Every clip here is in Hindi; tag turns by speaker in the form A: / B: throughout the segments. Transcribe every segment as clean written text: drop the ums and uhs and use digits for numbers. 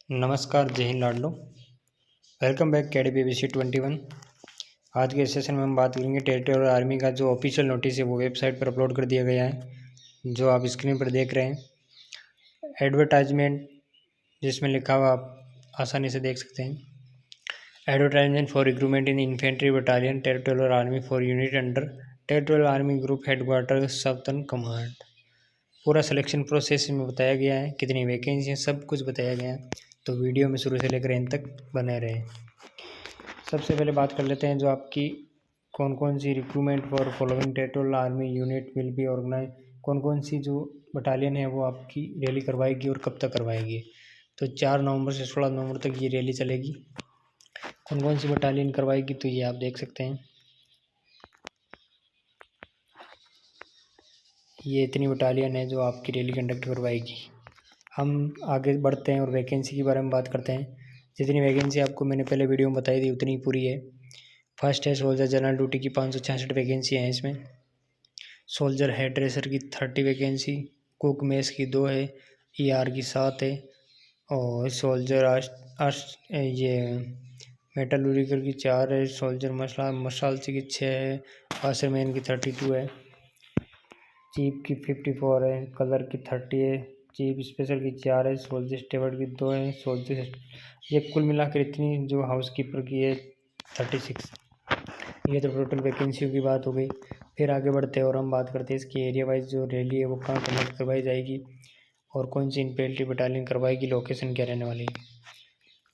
A: नमस्कार, जय हिंद लाडलो। Welcome back KDP-BC21। आज के सेशन में हम बात करेंगे टेरिटोरियल आर्मी का जो ऑफिशियल नोटिस है वो वेबसाइट पर अपलोड कर दिया गया है, जो आप स्क्रीन पर देख रहे हैं। एडवर्टाइजमेंट जिसमें लिखा हुआ आप आसानी से देख सकते हैं। Advertisement for recruitment in infantry battalion territorial army for unit under territorial army group headquarter southern command. पूरा सिलेक्शन प्रोसेस में बताया गया है, कितनी वैकेंसी है, सब कुछ बताया गया है। तो वीडियो में शुरू से लेकर एंड तक बने रहे। सबसे पहले बात कर लेते हैं जो आपकी कौन कौन सी recruitment for following territorial army unit will be organise, कौन कौन सी जो बटालियन है वो आपकी रैली करवाएगी और कब तक करवाएगी। तो 4 नवंबर से 16 नवंबर तक ये रैली चलेगी। कौन कौन सी बटालियन करवाएगी तो ये आप देख सकते हैं। ये इतनी बटालियन है जो आपकी रैली कंडक्ट करवाएगी। हम आगे बढ़ते हैं और वैकेंसी के बारे में बात करते हैं। जितनी वैकेंसी आपको मैंने पहले वीडियो में बताई थी उतनी पूरी है। फर्स्ट है सोल्जर जनरल ड्यूटी की 566 वैकेंसी हैं इसमें। सोल्जर हेड ड्रेसर की 30 वैकेंसी, कुक मेस की 2 है, ER की 7 है और सोल्जर ये मेटलूरिकल की 4 है, सोल्जर मसालची की 6 है, वाशरमैन की 32 है, चीफ की 54 है, कलर की 30 है, चीफ स्पेशल की 4 है, सोल्जर स्टेवर्ड की 2 है, सोल्जर ये कुल मिलाकर इतनी जो हाउस कीपर की है 36। ये तो टोटल वैकेंसियों की बात हो गई। फिर आगे बढ़ते हैं और हम बात करते हैं इसकी एरिया वाइज जो रैली है वो कहाँ कंडक्ट करवाई जाएगी और कौन सी इन्फेंट्री बटालियन करवाएगी, लोकेशन क्या रहने वाली है।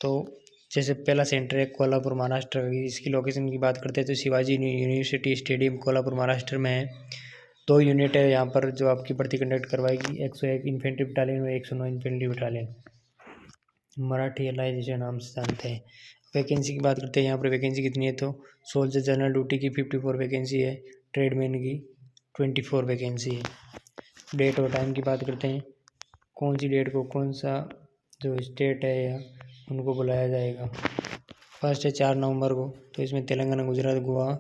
A: तो जैसे पहला सेंटर है कोल्हापुर महाराष्ट्र की, इसकी लोकेशन की बात करते हैं तो शिवाजी यूनिवर्सिटी स्टेडियम कोल्हापुर महाराष्ट्र में है। 2 यूनिट है यहाँ पर जो आपकी भर्ती कंडक्ट करवाएगी, 101 इन्फेंट्री बटालियन और 109 इन्फेंट्री बटालियन, मराठी एलआई जिसे नाम से जानते हैं। वैकेंसी की बात करते हैं यहाँ पर वैकेंसी कितनी है तो सोल्जर जनरल ड्यूटी की 54 वैकेंसी है, ट्रेडमैन की 24 वैकेंसी है। डेट और टाइम की बात करते हैं, कौन सी डेट को कौन सा जो स्टेट है या उनको बुलाया जाएगा। फर्स्ट है 4 नवंबर को, तो इसमें तेलंगाना, गुजरात, गोवा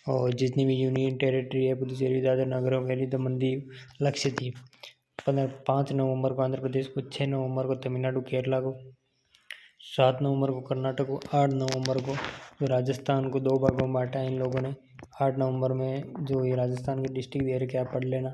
A: और जितनी भी यूनियन टेरिटरी है, पुदुचेरी, दादर नगर हवेली, दमन दीव, लक्षद्वीप। 5 नवंबर को आंध्र प्रदेश को, 6 नवंबर को तमिलनाडु केरला को, 7 नवंबर को कर्नाटक को, 8 नवंबर को जो राजस्थान को 2 भागों में बांटा है इन लोगों ने। 8 नवंबर में जो ये राजस्थान के डिस्ट्रिक्ट दे रखे आप पढ़ लेना,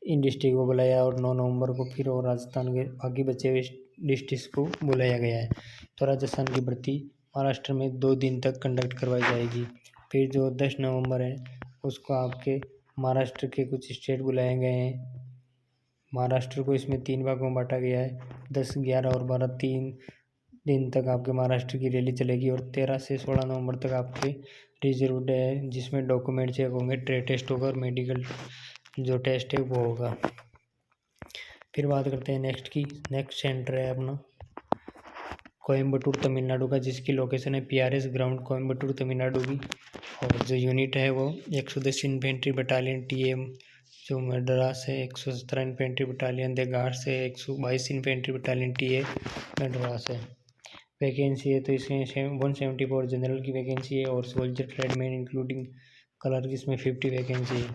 A: इन डिस्ट्रिक्ट को बुलाया और 9 नवंबर को फिर और राजस्थान के बाकी बचे हुए डिस्ट्रिक्ट को बुलाया गया है। तो राजस्थान की भर्ती महाराष्ट्र में 2 दिन तक कंडक्ट करवाई जाएगी। फिर जो 10 नवंबर है उसको आपके महाराष्ट्र के कुछ स्टेट बुलाए गए हैं। महाराष्ट्र को इसमें 3 भागों में बांटा गया है, 10, 11 और 12, 3 दिन तक आपके महाराष्ट्र की रैली चलेगी और 13 से 16 नवंबर तक आपके रिजर्व डे है जिसमें डॉक्यूमेंट चेक होंगे, ट्रेड टेस्ट होगा और मेडिकल जो टेस्ट है वो होगा। फिर बात करते हैं नेक्स्ट की। नेक्स्ट सेंटर है अपना कोयम्बटूर तमिलनाडु का, जिसकी लोकेशन है PRS ग्राउंड कोयम्बटूर तमिलनाडु की। और जो यूनिट है वो 110 इन्फेंट्री बटालियन TM जो मद्रास है, 117 इन्फेंट्री बटालियन देगार से, 122 इन्फेंट्री बटालियन TA मद्रास है। वैकेंसी है तो इसमें 174 जनरल की वैकेंसी है और सोल्जर ट्रेडमैन इंक्लूडिंग कलर की इसमें 50 वैकेंसी है।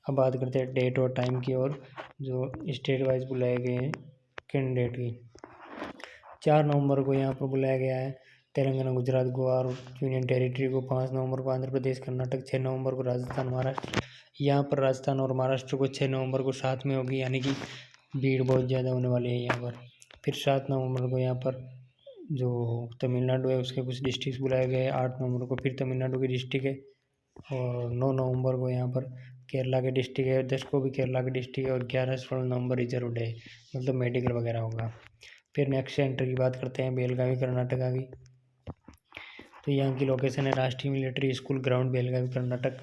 A: अब बात करते हैं डेट और टाइम की और जो स्टेट वाइज बुलाए गए हैं कैंडिडेट की। 4 नवंबर को यहाँ पर बुलाया गया है तेलंगाना, गुजरात, गोवा और यूनियन टेरिटरी को। 5 नवंबर को आंध्र प्रदेश, कर्नाटक। 6 नवंबर को राजस्थान, महाराष्ट्र। यहाँ पर राजस्थान और महाराष्ट्र को 6 नवंबर को साथ में होगी, यानी कि भीड़ बहुत ज़्यादा होने वाली है यहाँ पर। फिर 7 नवंबर को यहाँ पर जो तमिलनाडु है उसके कुछ डिस्ट्रिक्ट बुलाए गए। 8 नवंबर को फिर तमिलनाडु की डिस्ट्रिक्ट है और 9 नवंबर को यहाँ पर केरला के डिस्ट्रिक्ट है, 10 को भी केरला के डिस्ट्रिक्ट है और 11 से 16 नवंबर रिजर्व डे मतलब मेडिकल वगैरह होगा। फिर नेक्स्ट सेंटर की बात करते हैं बेलगावी कर्नाटका की। तो यहाँ की लोकेशन है राष्ट्रीय military school ground Belagavi Karnataka.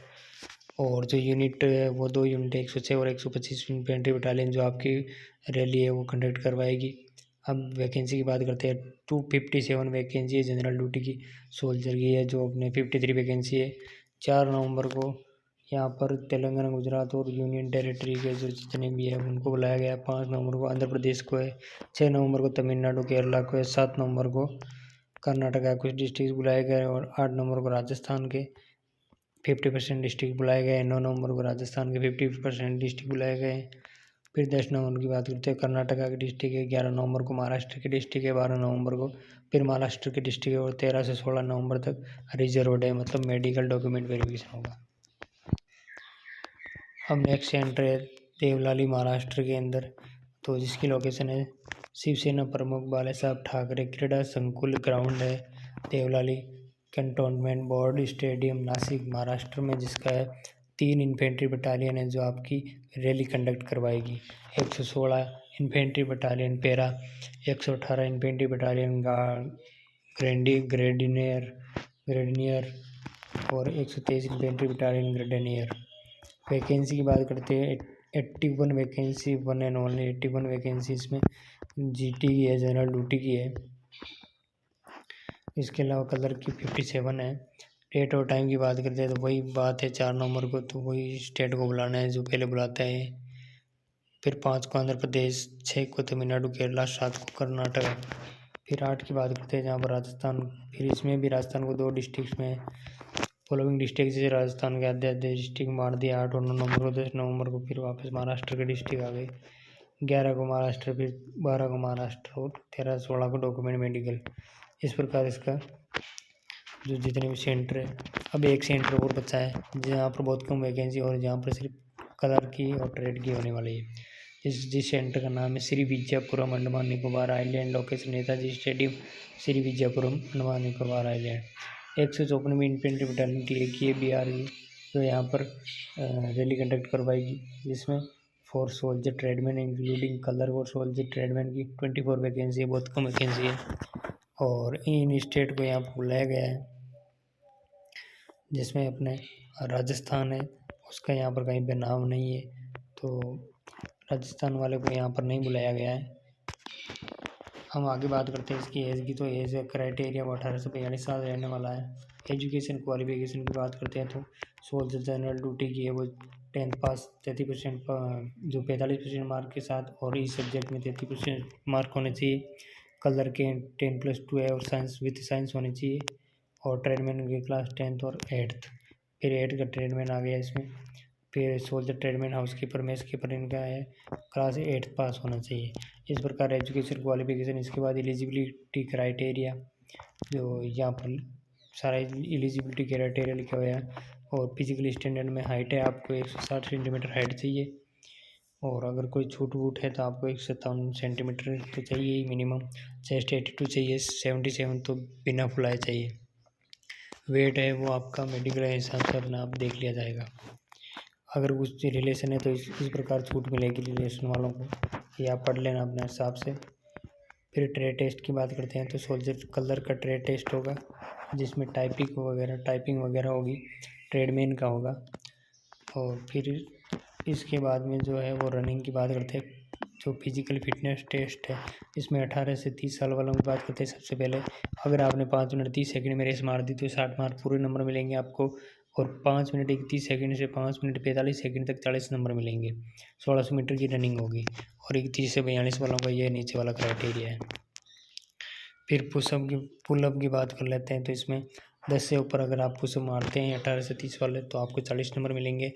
A: और जो यूनिट है वो 2 यूनिट 106 और 125 इन्फेंट्री बटालियन जो आपकी रैली है वो कंडक्ट करवाएगी। अब वैकेंसी की बात करते हैं। 257 वैकेंसी है जनरल ड्यूटी की, सोल्जर की है जो अपने 53 वैकेंसी है। 4 नवंबर को यहाँ पर तेलंगाना, गुजरात और यूनियन टेरिटरी के जो जितने भी है उनको बुलाया गया। 5 नवंबर को आंध्र प्रदेश को है, 6 नवंबर को तमिलनाडु, केरला को है, 7 नवंबर को कर्नाटक का कुछ डिस्ट्रिक्ट बुलाए गए और 8 नवंबर को राजस्थान के 50% डिस्ट्रिक्ट बुलाए गए। 9 नवंबर को राजस्थान के 50% डिस्ट्रिक्ट बुलाए गए फिर 10 नवंबर की बात करते हैं, कर्नाटका के डिस्ट्रिक्ट है 11 नवंबर को, महाराष्ट्र के डिस्ट्रिक्ट है 12 नवंबर को, फिर महाराष्ट्र के डिस्ट्रिक्ट है और 13 से 16 नवंबर तक रिजर्व डे मतलब मेडिकल डॉक्यूमेंट वेरिफिकेशन होगा। अब नेक्स्ट सेंटर है देवलाली महाराष्ट्र के अंदर, तो जिसकी लोकेशन है शिवसेना प्रमुख बालासाहेब ठाकरे क्रीडा संकुल ग्राउंड है Devlali, cantonment board stadium Nashik Maharashtra में, जिसका है 3 इन्फेंट्री बटालियन है जो आपकी रैली कंडक्ट करवाएगी। 116 infantry battalion para, 118 infantry battalion grenadier और 123 इन्फेंट्री बटालियन ग्रेडिनियर। वैकेंसी की बात करते हैं, 81 वैकेंसी, 1 एंड ओनली 81 वैकेंसी इसमें जीटी की है, जनरल ड्यूटी की है। इसके अलावा कलर की 57 है। डेट और टाइम की बात करते हैं तो वही बात है 4 नवंबर को, तो वही स्टेट को बुलाना है जो पहले बुलाता है। फिर 5 को आंध्र प्रदेश, 6 को तमिलनाडु केरला, 7 को कर्नाटक। फिर 8 की बात करते हैं जहाँ पर राजस्थान, फिर इसमें भी राजस्थान को 2 डिस्ट्रिक्ट में फॉलोइंग डिस्ट्रिक्ट जैसे राजस्थान के आधे डिस्ट्रिक्ट मार दिया 8 और 9 नवंबर को। 10 नवंबर को फिर वापस महाराष्ट्र के डिस्ट्रिक्ट आ गए, 11 को महाराष्ट्र, फिर 12 को महाराष्ट्र और 13-16 को डॉक्यूमेंट मेडिकल। इस प्रकार इसका जो जितने भी सेंटर है, अब एक सेंटर और बचा है जहाँ पर बहुत कम वैकेंसी और जहाँ पर सिर्फ कलर की और ट्रेड की होने वाली है। जिस सेंटर का नाम है Shri Vijayapuram Andaman Nicobar island, location Netaji stadium, Shri Vijayapuram Andaman Nicobar island. 154वीं इन्फेंट्री बटालियन क्लियर की है बिहार की, जो यहाँ पर रैली कंडक्ट करवाएगी, जिसमें 4 सोल्जर ट्रेडमैन इंक्लूडिंग कलर और सोल्जर ट्रेडमैन की 24 वैकेंसी है, बहुत कम वैकेंसी है। और इन स्टेट को यहाँ पर बुलाया गया है, जिसमें अपने राजस्थान है उसका यहाँ पर कहीं पे नाम नहीं है, तो राजस्थान वाले को यहाँ पर नहीं बुलाया गया है। हम आगे बात करते हैं इसकी एज की, तो एज क्राइटेरिया वो 18 से 42 साल रहने वाला है। एजुकेशन क्वालिफिकेशन की बात करते हैं तो सोल्जर जनरल ड्यूटी की है वो 10th पास 33% जो 45% मार्क के साथ, और इस सब्जेक्ट में 33% मार्क होने चाहिए। कलर के 10+2 है और साइंस विथ साइंस होनी चाहिए, और ट्रेडमैन की क्लास 10th और 8th। फिर 8 का ट्रेडमैन आ गया इसमें। फिर soldier tradesman house keeper mess keeper इनका है क्लास 8th पास होना चाहिए। इस प्रकार एजुकेशन क्वालिफिकेशन। इसके बाद एलिजिबिलिटी क्राइटेरिया, जो यहाँ पर सारा एलिजिबिलिटी क्राइटेरिया लिखा हुआ है, और फिजिकल स्टैंडर्ड में हाइट है आपको 160 सेंटीमीटर हाइट चाहिए, और अगर कोई छूट वूट है तो आपको 157 सेंटीमीटर तो चाहिए ही मिनिमम। चेस्ट 82 चाहिए, 77 तो बिना फुलाए चाहिए। वेट है वो आपका मेडिकल हिसाब से अपना आप देख लिया जाएगा। अगर कुछ रिलेशन है तो इस प्रकार छूट मिलेगी रिलेशन वालों को, या पढ़ लेना अपने हिसाब से। फिर ट्रेड टेस्ट की बात करते हैं तो सोल्जर कलर का ट्रेड टेस्ट होगा, जिसमें टाइपिंग वगैरह होगी, ट्रेडमैन का होगा। और फिर इसके बाद में जो है वो रनिंग की बात करते हैं, जो फिजिकल फिटनेस टेस्ट है इसमें 18 से 30 साल वालों की बात करते हैं। सबसे पहले अगर आपने 5 मिनट 30 सेकंड में रेस मार दी तो 60 मार्क पूरे नंबर मिलेंगे आपको, और 5 मिनट 31 सेकंड से 5 मिनट 45 सेकंड तक 40 नंबर मिलेंगे। 1600 मीटर की रनिंग होगी, और 31 से 42 वालों का ये नीचे वाला क्राइटेरिया है। फिर पुलअप की बात कर लेते हैं, तो इसमें 10 से ऊपर अगर आप पुशअप मारते हैं 18 से 30 वाले तो आपको 40 नंबर मिलेंगे,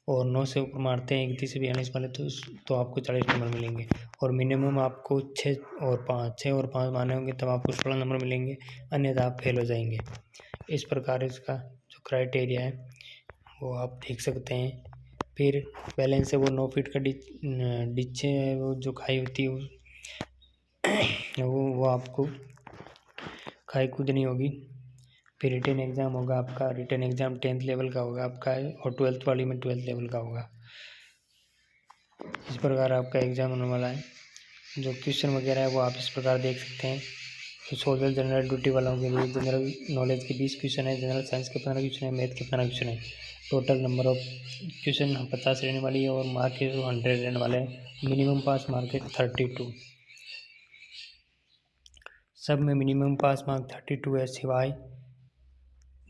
A: और 9 से ऊपर मारते हैं 31 से 42 वाले तो आपको 40 नंबर मिलेंगे, और मिनिमम आपको 6 और 5 मारने होंगे तब आपको 16 नंबर मिलेंगे, अन्यथा आप फेल हो जाएंगे। इस प्रकार इसका जो क्राइटेरिया है वो आप देख सकते हैं। फिर बैलेंस है वो 9 फीट का डिच है, वो जो खाई होती है वो आपको खाई कूदनी होगी। फिर रिटन एग्ज़ाम होगा आपका, रिटन एग्ज़ाम 10th लेवल का होगा आपका, और 12th वाली में 12th लेवल का होगा। इस प्रकार आपका एग्ज़ाम होने वाला है। जो क्वेश्चन वगैरह है वो आप इस प्रकार देख सकते हैं। तो सोशल जनरल ड्यूटी वालों के लिए जनरल नॉलेज के 20 क्वेश्चन है, जनरल साइंस के 15 क्वेश्चन है, मैथ के 15 क्वेश्चन है। टोटल नंबर ऑफ क्वेश्चन 50 रहने वाली है, और मार्क के 100 रहने वाले हैं। मिनिमम पास मार्क है 32, सब में मिनिमम पास मार्क 32 है, सिवाय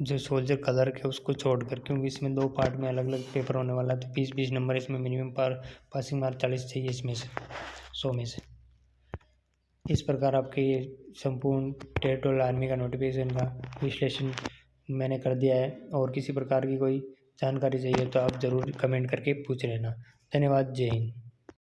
A: जो सोल्जर कलर के उसको छोड़कर, क्योंकि इसमें 2 पार्ट में अलग अलग पेपर होने वाला है, तो 20-20 नंबर इसमें मिनिमम पासिंग मार्क 40 चाहिए इसमें से 100 में से। इस प्रकार आपके ये संपूर्ण टेरिटोरियल आर्मी का नोटिफिकेशन का विश्लेषण मैंने कर दिया है, और किसी प्रकार की कोई जानकारी चाहिए तो आप ज़रूर कमेंट करके पूछ लेना। धन्यवाद। जय हिंद।